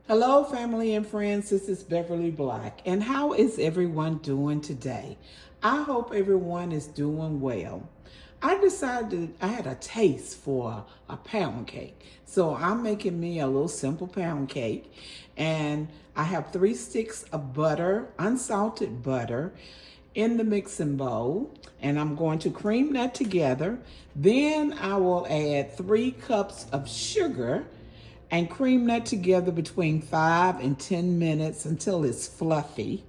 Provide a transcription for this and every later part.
Hello, family and friends. This is Beverly Black. And how is everyone doing today? I hope everyone is doing well. I decided I had a taste for a pound cake. So I'm making me a little simple pound cake. And I have 3 sticks of butter, unsalted butter, in the mixing bowl. And I'm going to cream that together. Then I will add 3 cups of sugar and cream that together between 5 and 10 minutes until it's fluffy.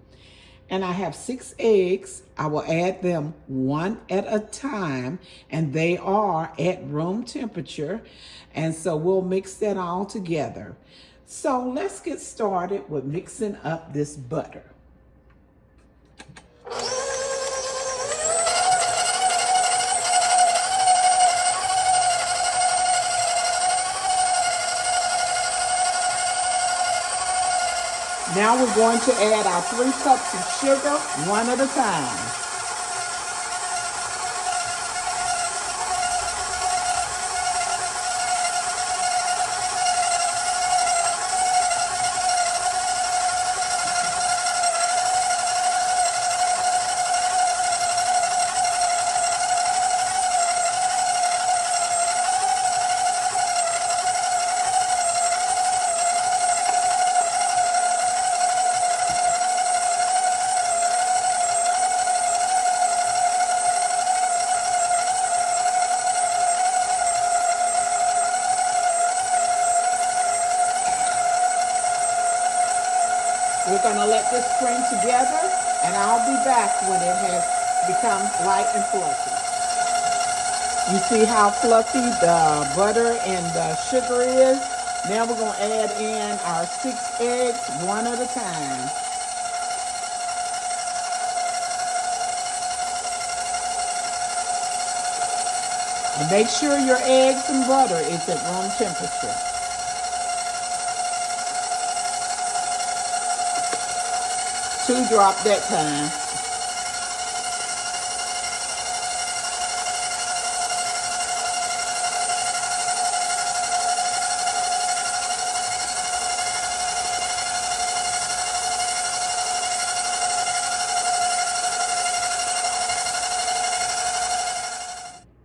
And I have 6 eggs. I will add them one at a time, and they are at room temperature. And so we'll mix that all together. So let's get started with mixing up this butter. Now we're going to add our 3 cups of sugar, one at a time. We're going to let this cream together, and I'll be back when it has become light and fluffy. You see how fluffy the butter and the sugar is? Now we're going to add in our 6 eggs, one at a time. And make sure your eggs and butter is at room temperature. 2 drops that time.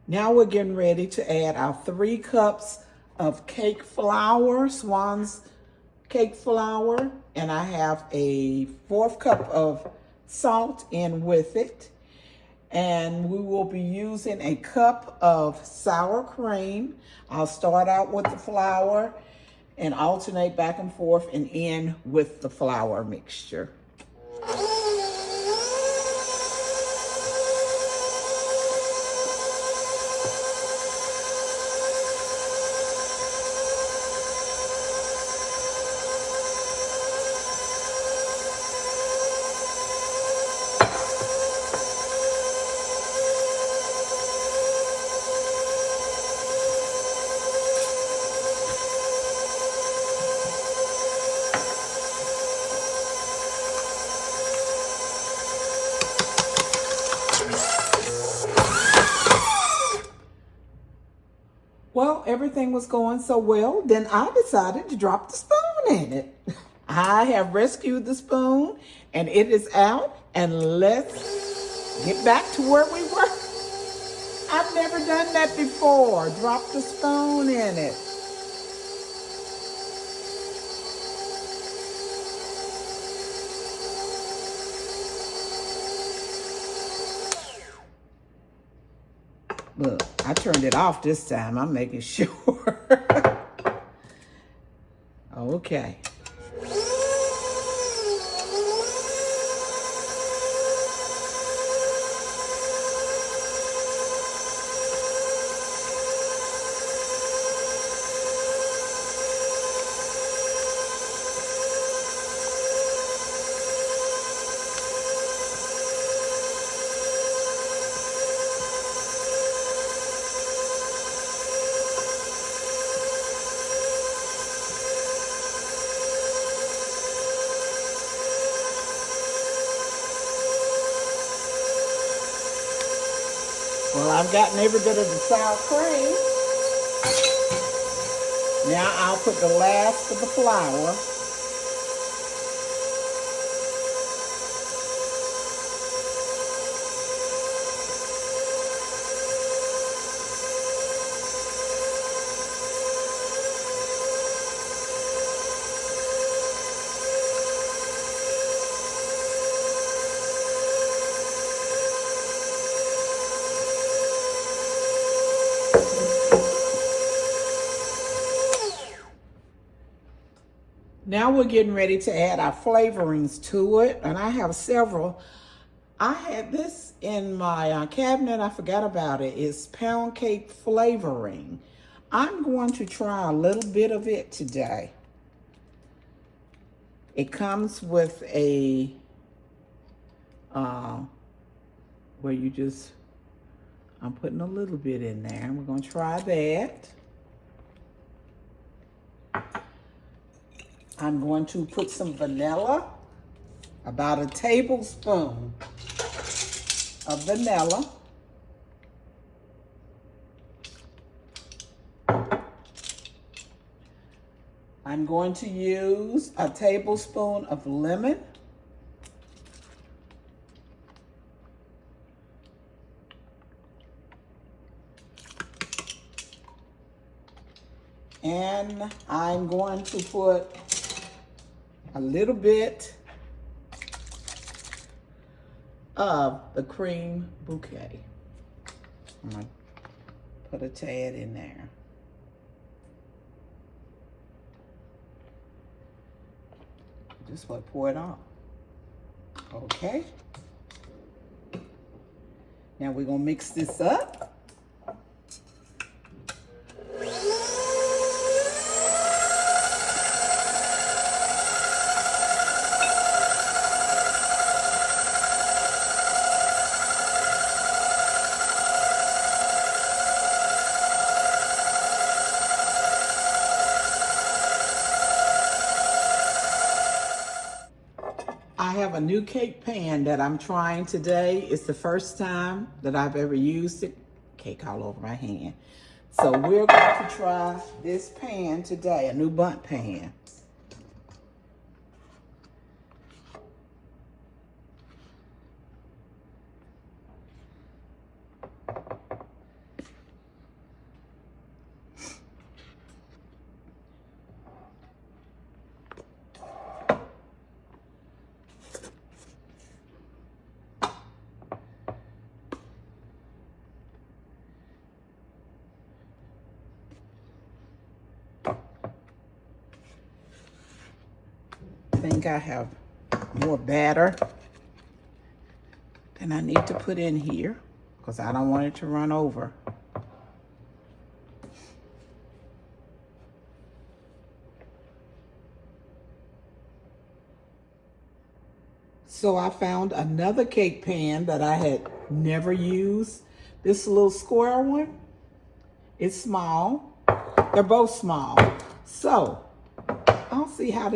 Now we're getting ready to add our 3 cups of cake flour, Swan's cake flour, and I have a 1/4 cup of salt in with it. And we will be using a cup of sour cream. I'll start out with the flour and alternate back and forth and end with the flour mixture. Well, everything was going so well, then I decided to drop the spoon in it. I have rescued the spoon, and it is out, and let's get back to where we were. I've never done that before, drop the spoon in it. Look, I turned it off this time. I'm making sure. Okay. Well, I've gotten every bit of the sour cream. Now I'll put the last of the flour Now we're getting ready to add our flavorings to it, and I have several. I had this in my cabinet. I forgot about it. It's pound cake flavoring. I'm going to try a little bit of it today. It comes with a, where you just, I'm putting a little bit in there. We're going to try that. I'm going to put some vanilla, about a tablespoon of vanilla. I'm going to use a tablespoon of lemon. And I'm going to put a little bit of the cream bouquet. I'm going to put a tad in there. Just want to pour it on. Okay. Now we're going to mix this up. I have a new cake pan that I'm trying today. It's the first time that I've ever used it. Cake all over my hand. So we're going to try this pan today, a new bundt pan. I think I have more batter than I need to put in here because I don't want it to run over. So I found another cake pan that I had never used. This little square one, it's small. They're both small. So I'll see how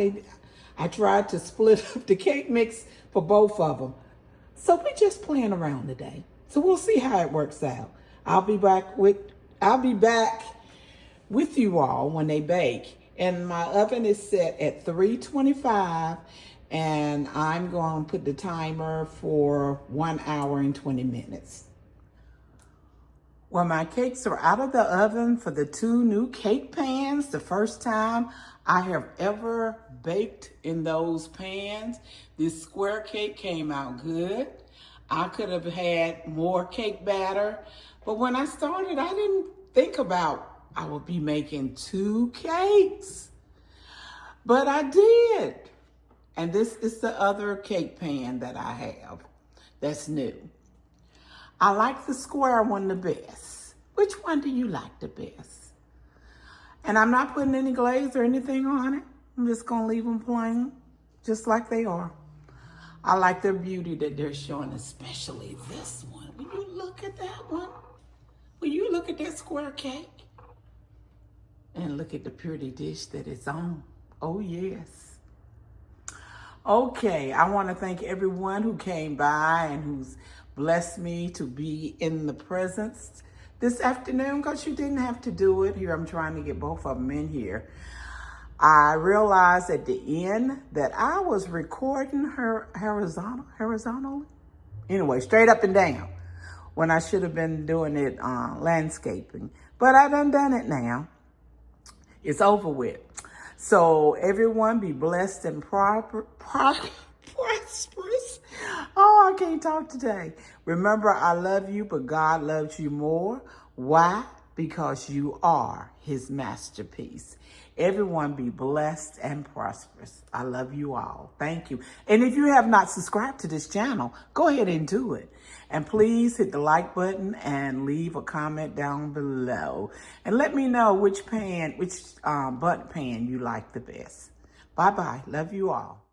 I tried to split up the cake mix for both of them. So we're just playing around today. So we'll see how it works out. I'll be back with you all when they bake. And my oven is set at 325, and I'm going to put the timer for 1 hour and 20 minutes. Well, my cakes are out of the oven for the two new cake pans. The first time I have ever baked in those pans. This square cake came out good. I could have had more cake batter, but when I started, I didn't think about I would be making two cakes, but I did. And this is the other cake pan that I have that's new. I like the square one the best. Which one do you like the best? And I'm not putting any glaze or anything on it. I'm just gonna leave them plain, just like they are. I like their beauty that they're showing, especially this one. Will you look at that one? Will you look at that square cake? And look at the pretty dish that it's on. Oh yes. Okay, I want to thank everyone who came by and who's blessed me to be in the presence this afternoon, because you didn't have to do it. Here, I'm trying to get both of them in here. I realized at the end that I was recording horizontally. Anyway, straight up and down, when I should have been doing it landscaping. But I done it now. It's over with. So everyone be blessed and prosperous. Oh, I can't talk today. Remember, I love you, but God loves you more. Why? because you are his masterpiece. Everyone be blessed and prosperous. I love you all. Thank you. And if you have not subscribed to this channel, go ahead and do it. And please hit the like button and leave a comment down below. And let me know which bundt pan you like the best. Bye-bye. Love you all.